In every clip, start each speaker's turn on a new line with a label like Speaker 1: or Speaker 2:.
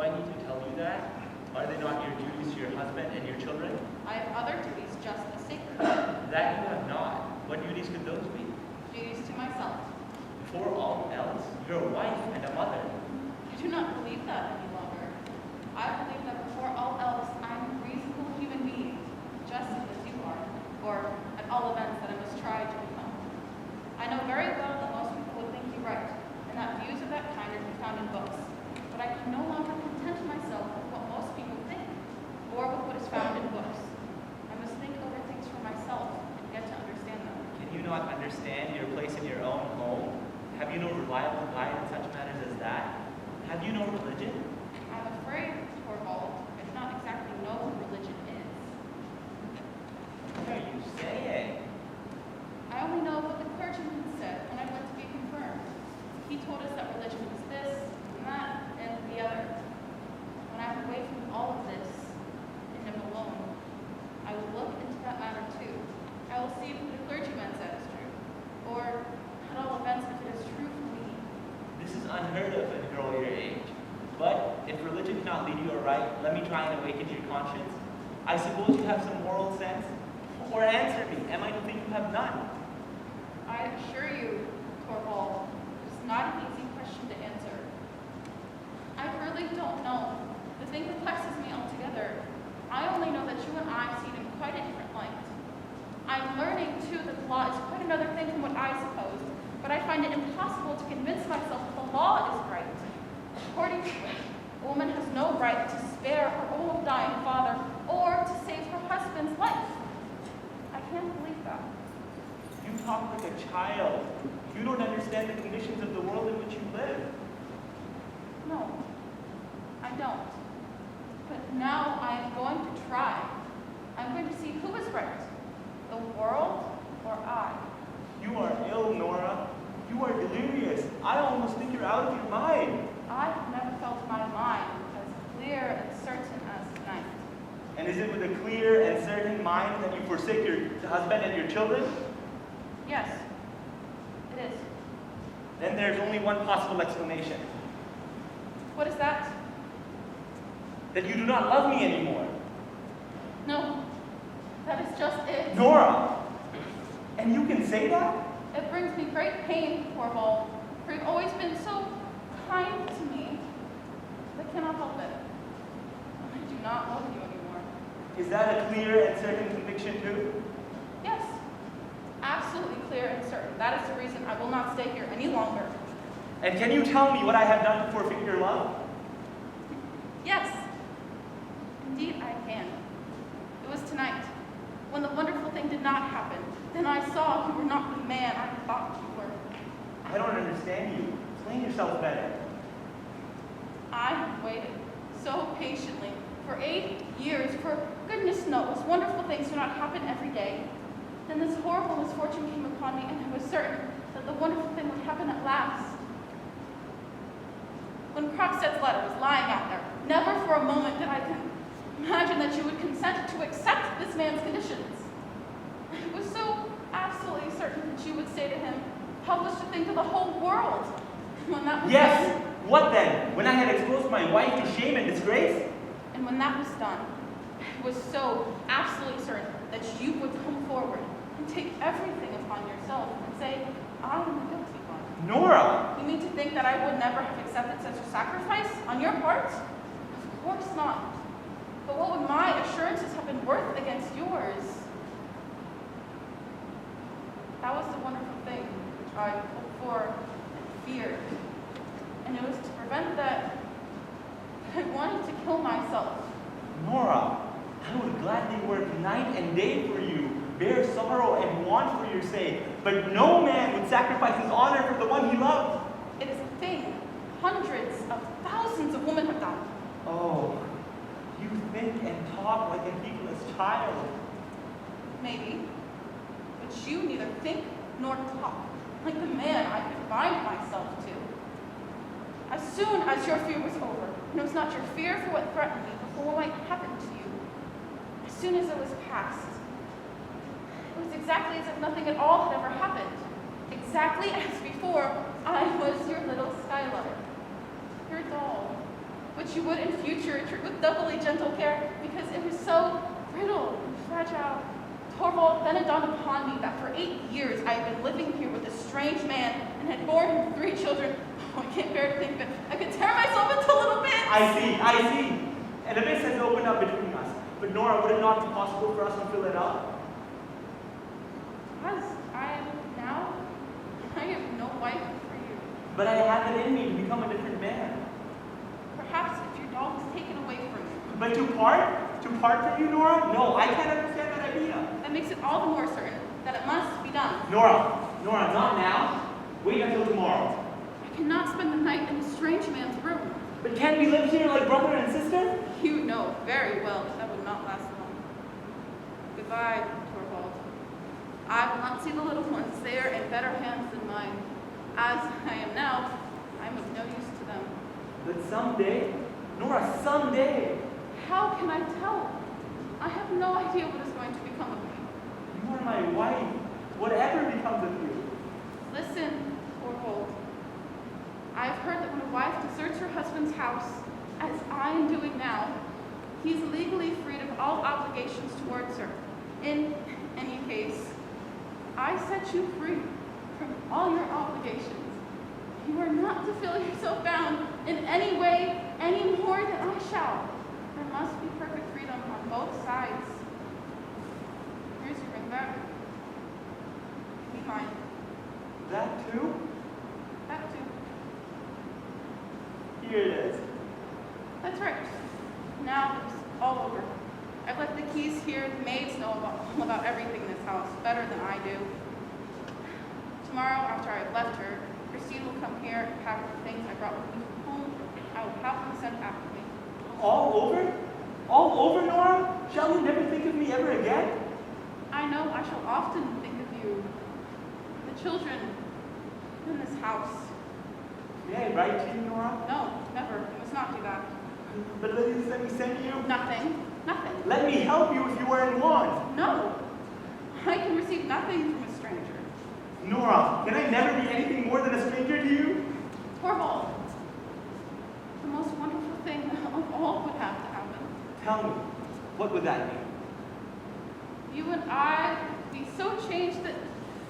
Speaker 1: I need to tell you that? Are they not your duties to your husband and your children?
Speaker 2: I have other duties just as sacred.
Speaker 1: That you have not. What duties could those be?
Speaker 2: Duties to myself.
Speaker 1: Before all else, you're a wife and a mother.
Speaker 2: I do not believe that any longer. I believe that before all else, I am a reasonable human being, just as you are, or at all events that I must try to become. I know very well that most people would think you right, and that views of that kind are to be found in books, but I can no longer content myself with what most people think, or with what is found in books. I must think over things for myself and get to understand them.
Speaker 1: Can you not understand your place in your own home? Have you no reliable guide in such matters as that? Have you no religion?
Speaker 2: I'm afraid, Torvald, I do not exactly know what religion is.
Speaker 1: What are you saying?
Speaker 2: I only know what the clergyman said when I went to be confirmed. He told us that religion was this, and that, and the other. When I'm away from all of this, and am alone, I will look into that matter too. I will see if what the clergyman said is true, or at all events if it is true for me.
Speaker 1: This is unheard of in a girl your age. But if religion cannot lead you aright, let me try and awaken your conscience. I suppose you have some moral sense? Or answer me, am I to think you have none?
Speaker 2: I assure you, Torvald, it is not an easy question to answer. I really don't know. The thing perplexes me altogether. I only know that you and I see it in quite a different light. I'm learning, too, that the law is quite another thing from what I supposed, but I find it impossible to convince myself that the law is right. According to which, a woman has no right to spare her old dying father or to save her husband's life. I can't believe that.
Speaker 1: You talk like a child. You don't understand the conditions of the world in which you live.
Speaker 2: No, I don't. But now I am going to try. I'm going to see who is right, the world or I.
Speaker 1: You are ill, Nora. You are delirious. I almost think you're out of your mind.
Speaker 2: I have never felt my mind as clear and certain as tonight.
Speaker 1: And is it with a clear and certain mind that you forsake your husband and your children?
Speaker 2: Yes, it is.
Speaker 1: Then there's only one possible explanation.
Speaker 2: What is that?
Speaker 1: That you do not love me anymore.
Speaker 2: No, that is just it.
Speaker 1: Nora! And you can say that?
Speaker 2: It brings me great pain, Torvald, for you've always been so kind to me. I cannot help it. I do not love you anymore.
Speaker 1: Is that a clear and certain conviction too?
Speaker 2: Yes, absolutely clear and certain. That is the reason I will not stay here any longer.
Speaker 1: And can you tell me what I have done to forfeit your love?
Speaker 2: Yes, indeed I can. It was tonight, when the wonderful thing did not happen. Then I saw you were not the man I thought you were.
Speaker 1: I don't understand you. Explain yourself better.
Speaker 2: I have waited so patiently for 8 years, for goodness knows, wonderful things do not happen every day. Then this horrible misfortune came upon me, and I was certain that the wonderful thing would happen at last. When Krogstad's letter was lying out there, never for a moment did I imagine that you would consent to accept this man's conditions. I was so absolutely certain that you would say to him, publish the thing to the whole world. When that was
Speaker 1: Yes!
Speaker 2: done,
Speaker 1: What then? When I had exposed my wife to shame and disgrace?
Speaker 2: and when that was done, I was so absolutely certain that you would come forward and take everything upon yourself and say, I am the guilty one.
Speaker 1: Nora!
Speaker 2: You mean to think that I would never have accepted such a sacrifice on your part? Of course not. But what would my assurances have been worth against yours? That was the wonderful thing which I hoped for and feared. And it was to prevent that I wanted to kill myself.
Speaker 1: Nora, I would gladly work night and day for you, bear sorrow and want for your sake, but no man would sacrifice his honor for the one he loved.
Speaker 2: It is a thing hundreds of thousands of women have done.
Speaker 1: Oh, you think and talk like a heedless child.
Speaker 2: Maybe. But you neither think nor talk like the man I could bind myself to. As soon as your fear was over, and it was not your fear for what threatened me, but for what might happen to you, as soon as it was past, it was exactly as if nothing at all had ever happened. Exactly as before, I was your little skylark, your doll, which you would in future treat with doubly gentle care, because it was so brittle and fragile. Torvald, then it dawned upon me that for 8 years I had been living here with a strange man and had borne him 3 children. Oh, I can't bear to think of it. I could tear myself into little bits.
Speaker 1: I see. An abyss has opened up between us. But Nora, would it not be possible for us to fill it up?
Speaker 2: As I am now, I have no wife for you.
Speaker 1: But I have it in me to become a different man.
Speaker 2: Perhaps if your dog is taken away from you.
Speaker 1: But to part? To part from you, Nora? No, I can't understand that idea.
Speaker 2: That makes it all the more certain that it must be done.
Speaker 1: Nora, not now. Wait until tomorrow.
Speaker 2: I cannot spend the night in a strange man's room.
Speaker 1: But can't we live here like brother and sister?
Speaker 2: You know very well that would not last long. Goodbye, Torvald. I will not see the little ones. They are in better hands than mine. As I am now, I am of no use to them.
Speaker 1: But someday, Nora, someday.
Speaker 2: How can I tell? I have no idea what is going to become of me.
Speaker 1: You are my wife. Whatever becomes of you.
Speaker 2: Listen, Torvald. I have heard that when a wife deserts her husband's house, as I am doing now, he is legally freed of all obligations towards her. In any case, I set you free from all your obligations. You are not to feel yourself bound in any way any more than I shall. There must be perfect freedom on both sides. Here's your ring back. Be mine.
Speaker 1: That too?
Speaker 2: That too.
Speaker 1: Here it is.
Speaker 2: That's right. Now it's all over. I've left the keys here. The maids know about everything in this house better than I do. Tomorrow, after I've left her, Christine will come here and pack the things I brought with me from home. I will have them sent after me.
Speaker 1: All over? All over, Nora? Shall you never think of me ever again?
Speaker 2: I know I shall often think of you, the children, in this house.
Speaker 1: May I write to you, Nora?
Speaker 2: No, never. You must not do that.
Speaker 1: But let me send you.
Speaker 2: Nothing. Nothing.
Speaker 1: Let me help you if you were in want.
Speaker 2: No. I can receive nothing from a stranger.
Speaker 1: Nora, can I never be anything more than a stranger to you?
Speaker 2: Torvald, the most wonderful thing of all would have to happen.
Speaker 1: Tell me, what would that be?
Speaker 2: You and I would be so changed that,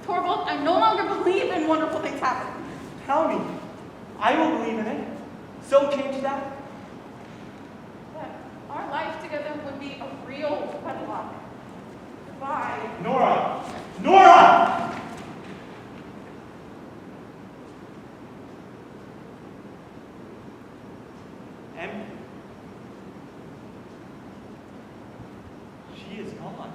Speaker 2: Torvald, I no longer believe in wonderful things happening.
Speaker 1: Tell me. I will believe in it. So change that.
Speaker 2: That our life together would be a real wedlock. Goodbye.
Speaker 1: Nora! Nora! Empty. She is gone.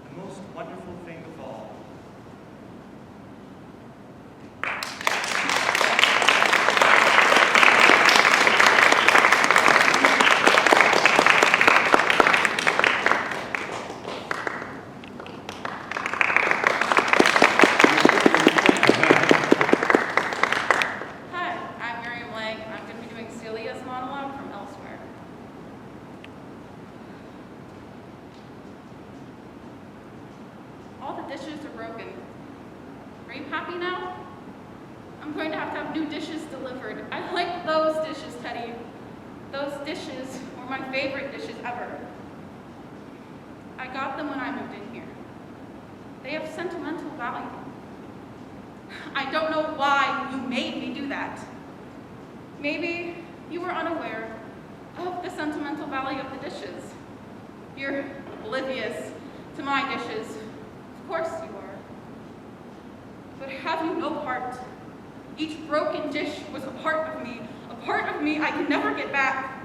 Speaker 1: The most wonderful thing of all.
Speaker 2: Hi, I'm Miriam. I'm going to be doing Celia's monologue from elsewhere. All the dishes are broken. Are you happy now? I'm going to have new dishes delivered. I like those dishes, Teddy. Those dishes were my favorite dishes ever. I got them when I moved in here. They have sentimental value. I don't know why you made me do that. Maybe you were unaware of the sentimental value of the dishes. You're oblivious to my dishes. Of course you are. But have you no heart? Each broken dish was a part of me I can never get back.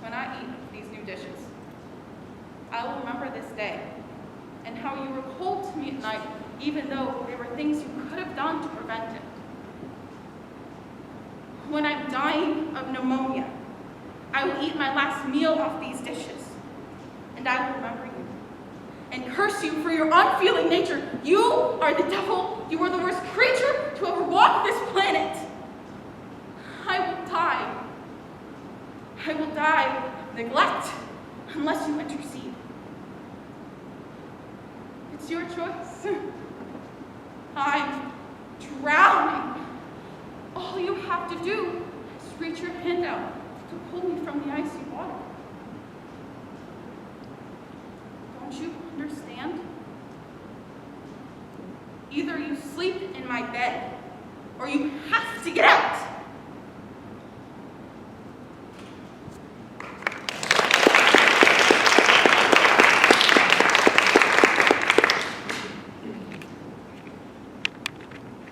Speaker 2: When I eat these new dishes, I will remember this day and how you were cold to me at night, even though there were things you could have done to prevent it. When I'm dying of pneumonia, I will eat my last meal off these dishes, and I will remember you and curse you for your unfeeling nature. You are the devil. You are the worst creature to ever walk this planet. I will die. I will die of neglect unless you intercede. It's It's your choice. I'm drowning. All you have to do is reach your hand out to pull me from the icy water. Don't you understand? Either you sleep in my bed, or you have to get